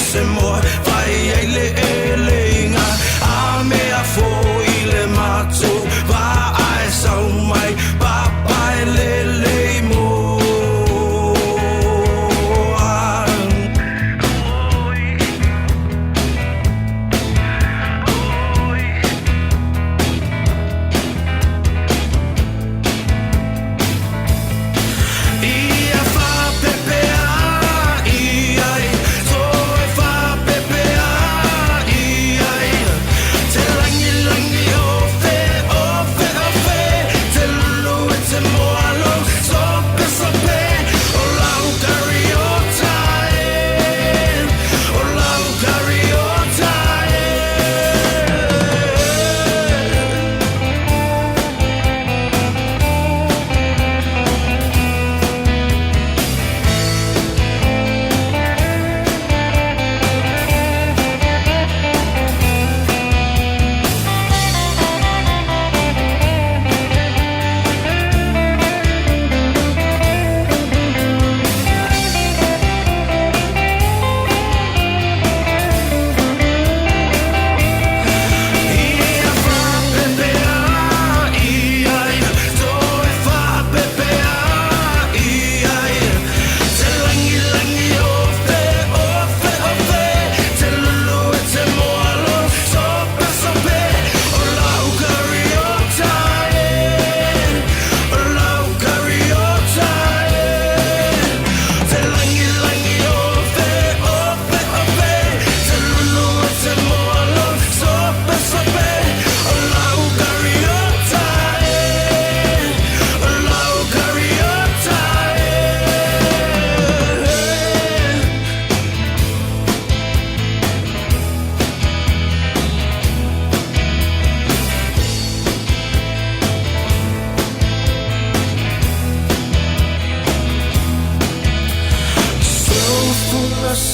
se moa Vai ai le elenga A mea fo I le mato Va ai sau mai Papa e le mo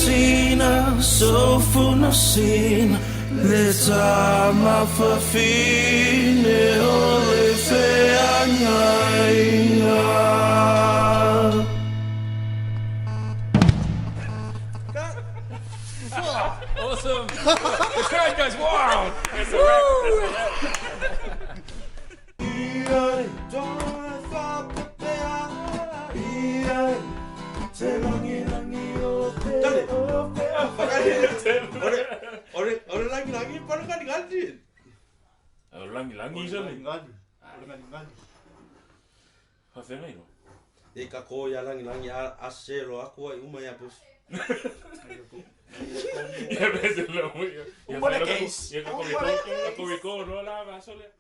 Sina, so full of sin. Le tama fa fine o le fe angainga. Awesome! The crowd goes wild! That's a wrap. Orang lagi parang kan ganti. Langi sali. Hafenga ilo. Eka ko ya langi asero aku ai uma ya pus. Ya ves lo muy. Un buon case. Ya como que todo no la va sole.